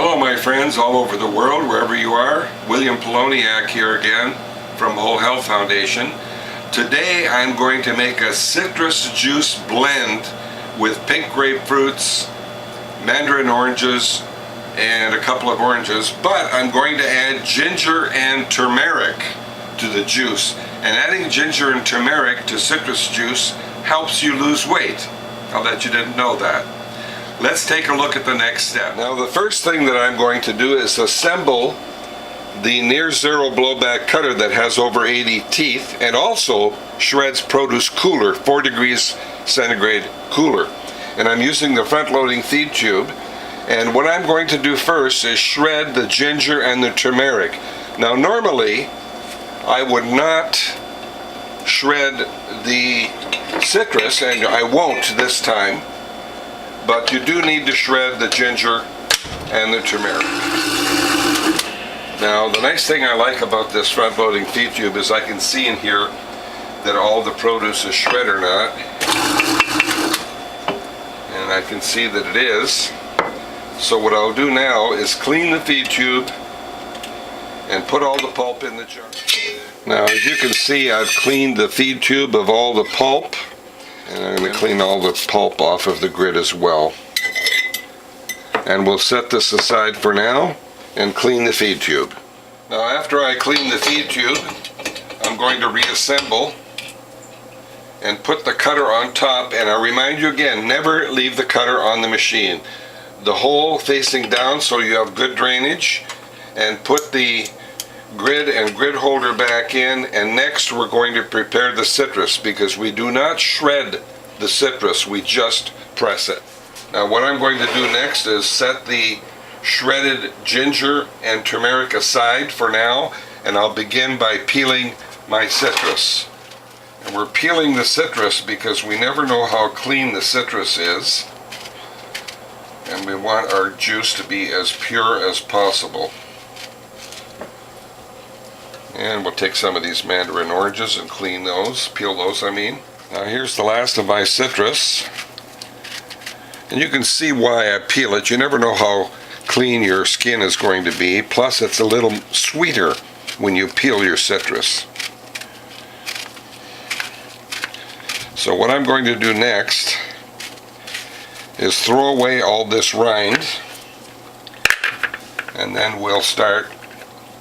Hello my friends all over the world, wherever you are. William Poloniak here again from Whole Health Foundation. Today I'm going to make a citrus juice blend with pink grapefruits, mandarin oranges, and a couple of oranges, but I'm going to add ginger and turmeric to the juice. And adding ginger and turmeric to citrus juice helps you lose weight. I'll bet you didn't know that. Let's take a look at the next step. Now the first thing that I'm going to do is assemble the near zero blowback cutter that has over 80 teeth and also shreds produce cooler, 4 degrees centigrade cooler. And I'm using the front loading feed tube. And what I'm going to do first is shred the ginger and the turmeric. Now normally I would not shred the citrus, and I won't this time. But you do need to shred the ginger and the turmeric. Now the nice thing I like about this front loading feed tube is I can see in here that all the produce is shred or not. And I can see that it is. So what I'll do now is clean the feed tube and put all the pulp in the jar. Now as you can see, I've cleaned the feed tube of all the pulp. And I'm going to clean all the pulp off of the grid as well. And we'll set this aside for now and clean the feed tube. Now after I clean the feed tube, I'm going to reassemble and put the cutter on top. And I remind you again, never leave the cutter on the machine. The hole facing down so you have good drainage, and put the grid and grid holder back in. And next we're going to prepare the citrus, because we do not shred the citrus, we just press it. Now what I'm going to do next is set the shredded ginger and turmeric aside for now, and I'll begin by peeling my citrus. And we're peeling the citrus because we never know how clean the citrus is, and we want our juice to be as pure as possible. And we'll take some of these mandarin oranges and clean those, peel those I mean. Now here's the last of my citrus. And you can see why I peel it. You never know how clean your skin is going to be. Plus it's a little sweeter when you peel your citrus. So what I'm going to do next is throw away all this rind. And then we'll start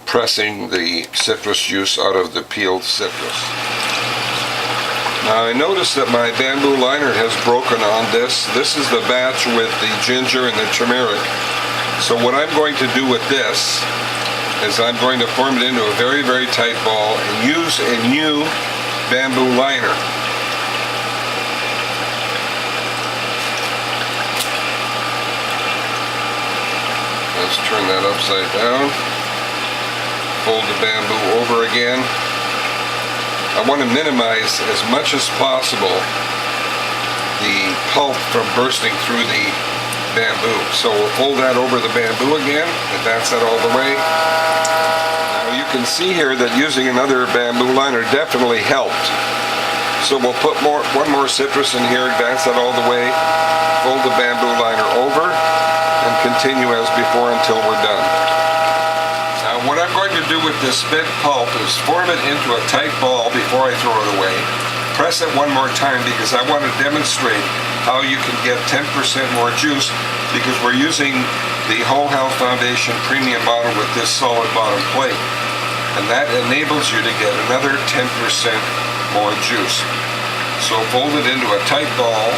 pressing the citrus juice out of the peeled citrus. Now I noticed that my bamboo liner has broken on this. This is the batch with the ginger and the turmeric. So what I'm going to do with this is I'm going to form it into a very, very tight ball and use a new bamboo liner. Let's turn that upside down. Fold the bamboo over again. I want to minimize as much as possible the pulp from bursting through the bamboo. So we'll fold that over the bamboo again, advance that all the way. Now you can see here that using another bamboo liner definitely helped. So we'll put one more citrus in here, advance that all the way, fold the bamboo liner over, and continue as before until we're done. What I'm going to do with this spent pulp is form it into a tight ball before I throw it away. Press it one more time because I want to demonstrate how you can get 10% more juice, because we're using the Whole Health Foundation premium bottle with this solid bottom plate. And that enables you to get another 10% more juice. So fold it into a tight ball.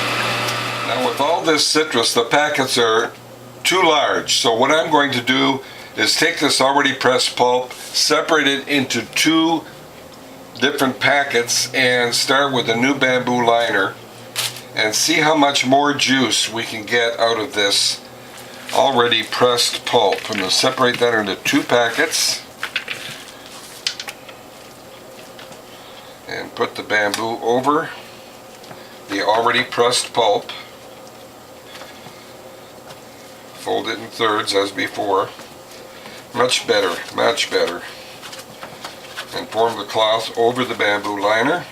Now with all this citrus, the packets are too large. So what I'm going to do is take this already pressed pulp, separate it into 2 different packets, and start with a new bamboo liner and see how much more juice we can get out of this already pressed pulp. I'm going to separate that into 2 packets and put the bamboo over the already pressed pulp. Fold it in thirds as before. Much better, much better. And form the cloth over the bamboo liner.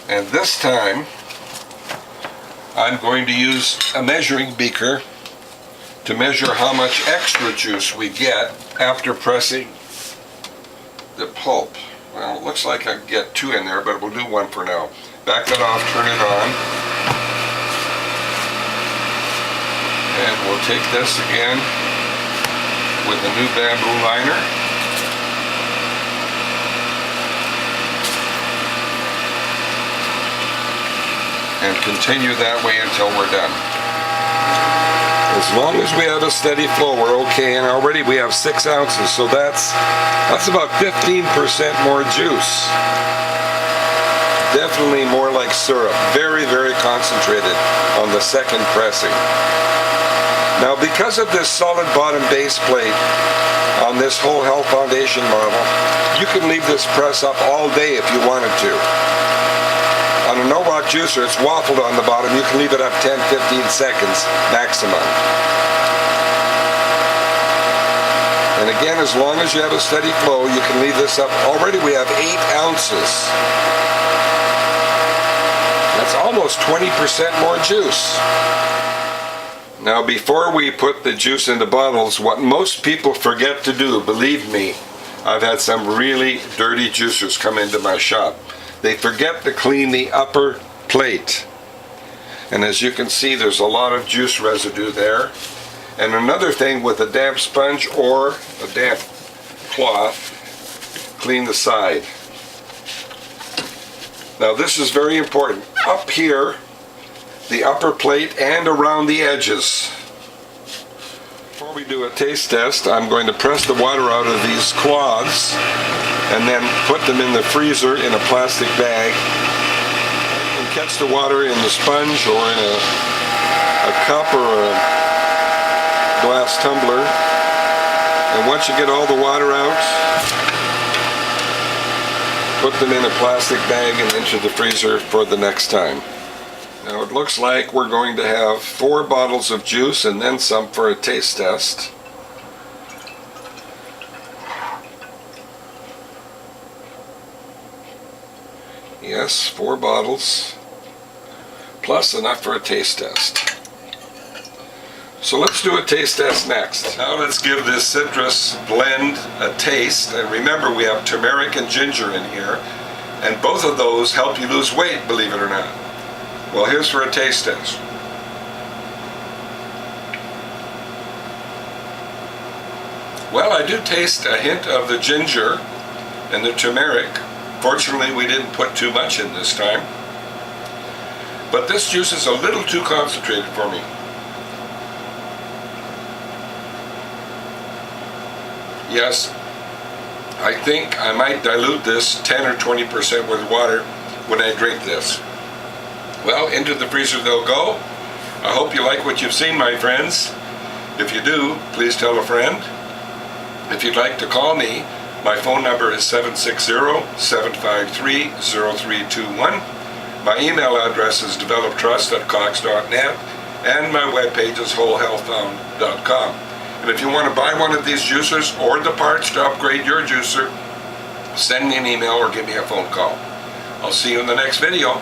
And this time I'm going to use a measuring beaker to measure how much extra juice we get after pressing the pulp. Well, it looks like I can get 2 in there, but we'll do 1 for now. Back that off, turn it on. And we'll take this again with a new bamboo liner. And continue that way until we're done. As long as we have a steady flow, we're okay, and already we have 6 ounces, so that's about 15% more juice. Definitely more like syrup. Very, very concentrated on the second pressing. Now, because of this solid bottom base plate on this whole Health Foundation model, you can leave this press up all day if you wanted to. On a Norwalk juicer, it's waffled on the bottom. You can leave it up 10-15 seconds maximum. And again, as long as you have a steady flow, you can leave this up. Already we have 8 ounces. That's almost 20% more juice. Now, before we put the juice into bottles, what most people forget to do, believe me, I've had some really dirty juicers come into my shop. They forget to clean the upper plate. And as you can see, there's a lot of juice residue there. And another thing, with a damp sponge or a damp cloth, clean the side. Now this is very important. Up here, the upper plate and around the edges. Before we do a taste test, I'm going to press the water out of these cloths and then put them in the freezer in a plastic bag. You can catch the water in the sponge or in a cup or a glass tumbler. And once you get all the water out, put them in a plastic bag and into the freezer for the next time. Now it looks like we're going to have 4 bottles of juice and then some for a taste test. Yes, 4 bottles, plus enough for a taste test. So let's do a taste test next. Now let's give this citrus blend a taste. And remember, we have turmeric and ginger in here, and both of those help you lose weight, believe it or not. Well, here's for a taste test. Well, I do taste a hint of the ginger and the turmeric. Fortunately, we didn't put too much in this time. But this juice is a little too concentrated for me. Yes, I think I might dilute this 10 or 20% with water when I drink this. Well, into the freezer they'll go. I hope you like what you've seen, my friends. If you do, please tell a friend. If you'd like to call me, my phone number is 760-753-0321. My email address is developtrust@cox.net, and my webpage is wholehealthfound.com. And if you want to buy one of these juicers or the parts to upgrade your juicer, send me an email or give me a phone call. I'll see you in the next video.